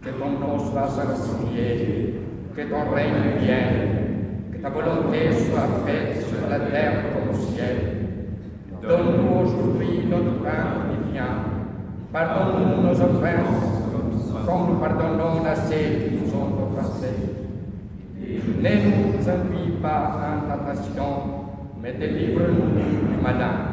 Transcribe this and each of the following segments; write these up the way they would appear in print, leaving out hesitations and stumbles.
Que ton nom soit sanctifié, que ton règne vienne, que ta volonté soit faite sur la terre comme au ciel. Donne-nous aujourd'hui notre pain quotidien. Pardonne-nous nos offenses, comme nous pardonnons à ceux qui nous ont offensés. Ne nous induis pas en tentation, mais délivre-nous du malin.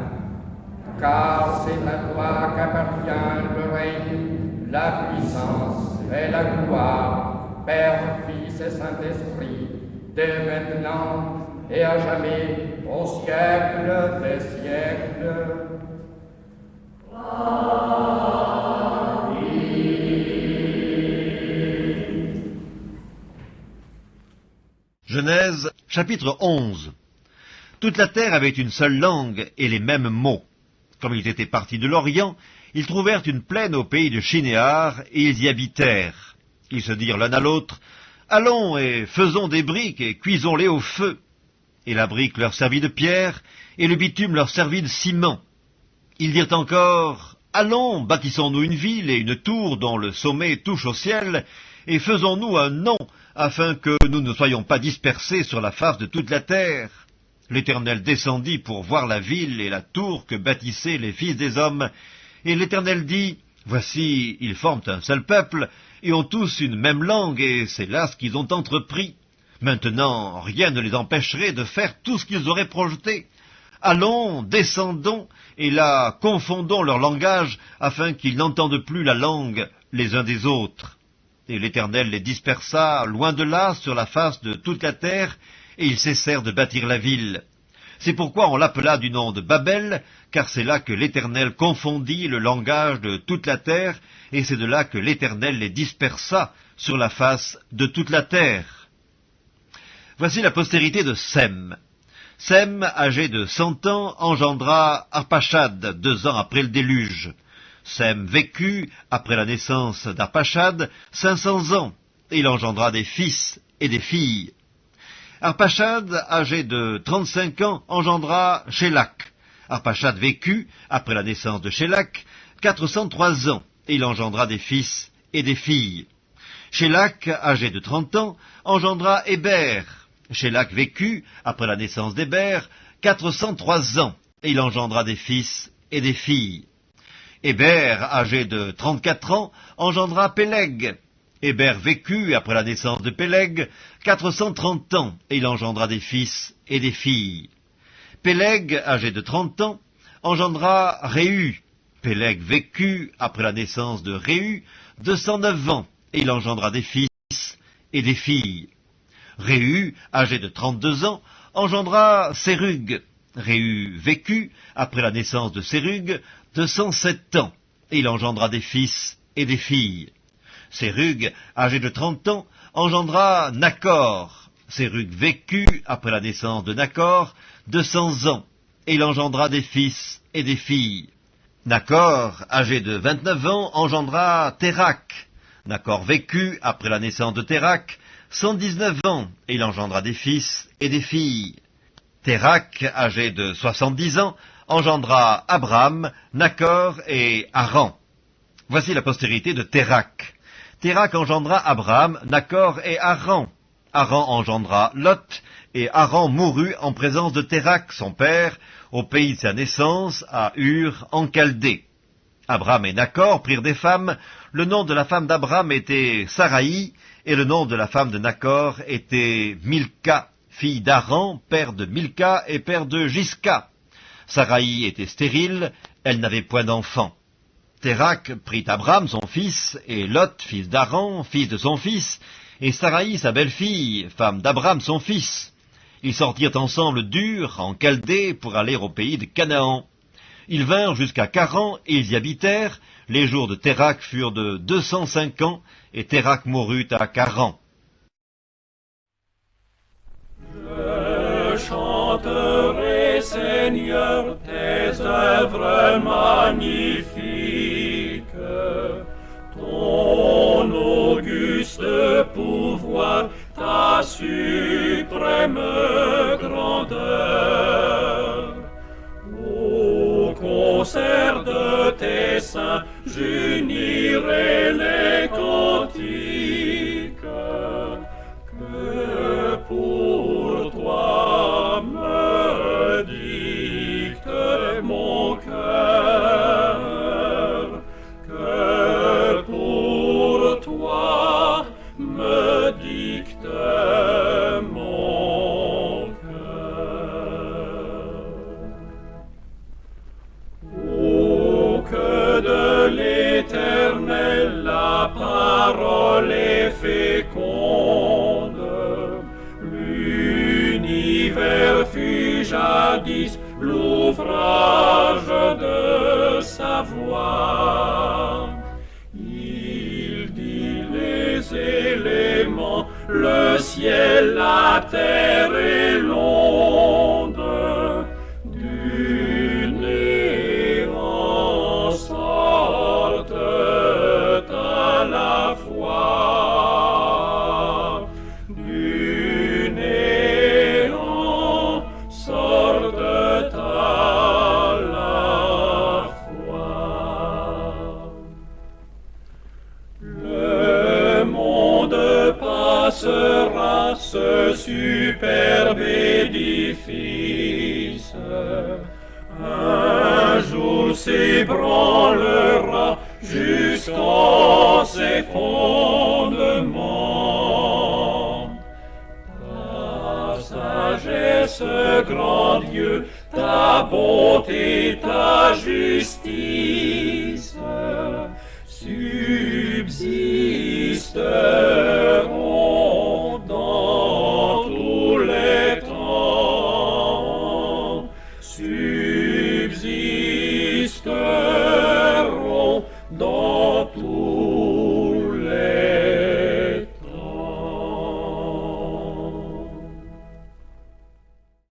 Car c'est à toi qu'appartient le règne, la puissance et la gloire, Père, Fils et Saint-Esprit, dès maintenant et à jamais, au siècle des siècles. Genèse, chapitre 11. Toute la terre avait une seule langue et les mêmes mots. Comme ils étaient partis de l'Orient, ils trouvèrent une plaine au pays de Shinéar, et ils y habitèrent. Ils se dirent l'un à l'autre, « Allons et faisons des briques et cuisons-les au feu. » Et la brique leur servit de pierre, et le bitume leur servit de ciment. Ils dirent encore, « Allons, bâtissons-nous une ville et une tour dont le sommet touche au ciel, et faisons-nous un nom, afin que nous ne soyons pas dispersés sur la face de toute la terre. » L'Éternel descendit pour voir la ville et la tour que bâtissaient les fils des hommes, et l'Éternel dit, « Voici, ils forment un seul peuple, et ont tous une même langue, et c'est là ce qu'ils ont entrepris. Maintenant, rien ne les empêcherait de faire tout ce qu'ils auraient projeté. Allons, descendons, et là, confondons leur langage, afin qu'ils n'entendent plus la langue les uns des autres. » Et l'Éternel les dispersa loin de là, sur la face de toute la terre, et ils cessèrent de bâtir la ville. C'est pourquoi on l'appela du nom de Babel, car c'est là que l'Éternel confondit le langage de toute la terre, et c'est de là que l'Éternel les dispersa sur la face de toute la terre. Voici la postérité de Sem. Sem, âgé de 100 ans, engendra Arpachad 2 ans après le déluge. Sem vécut, après la naissance d'Arpachad, 500 ans, et il engendra des fils et des filles. Arpachad, âgé de 35 ans, engendra Shélak. Arpachad vécut, après la naissance de Shélak, 403 ans, et il engendra des fils et des filles. Shélak, âgé de 30 ans, engendra Héber. Shélak vécut, après la naissance d'Héber, 403 ans, et il engendra des fils et des filles. Héber, âgé de 34 ans, engendra Péleg. Héber vécut, après la naissance de Péleg, 430 ans, et il engendra des fils et des filles. Péleg, âgé de 30 ans, engendra Réhu. Péleg vécut, après la naissance de Réhu, 209 ans, et il engendra des fils et des filles. Réhu, âgé de 32 ans, engendra Sérug. Réhu vécut, après la naissance de Sérug, 207 ans, et il engendra des fils et des filles. Sérug, âgé de 30 ans, engendra Nachor. Sérug vécut, après la naissance de Nachor, 200 ans, et il engendra des fils et des filles. Nachor, âgé de 29 ans, engendra Térak. Nachor vécut, après la naissance de Térak, 119 ans, et il engendra des fils et des filles. Térak, âgé de 70 ans, engendra Abram, Nachor et Haran. Voici la postérité de Térak. Térak engendra Abram, Nachor et Haran. Haran engendra Lot, et Haran mourut en présence de Térak, son père, au pays de sa naissance, à Ur, en Chaldée. Abram et Nachor prirent des femmes. Le nom de la femme d'Abram était Saraï, et le nom de la femme de Nachor était Milka, fille d'Haran, père de Milka et père de Gisca. Saraï était stérile, elle n'avait point d'enfant. Térak prit Abram, son fils, et Lot, fils d'Haran, fils de son fils, et Saraï, sa belle-fille, femme d'Abram, son fils. Ils sortirent ensemble d'Ur, en Chaldée, pour aller au pays de Canaan. Ils vinrent jusqu'à Charan, et ils y habitèrent. Les jours de Térak furent de 205 ans, et Térak mourut à Charan. Je chanterai, Seigneur, tes œuvres magnifiques, ton auguste pouvoir, ta suprême grandeur. Au concert de tes saints, j'unirai les cantiques féconde. L'univers fut jadis l'ouvrage de savoir. Il dit les éléments, le ciel, la terre et l'onde, du néant sortent à la fois, du néant sortent à la fois. Le monde passera, ce superbe édifice, un jour s'ébranlera jusqu'en ses fondements. Ta sagesse, grand Dieu, ta bonté, ta justice, sur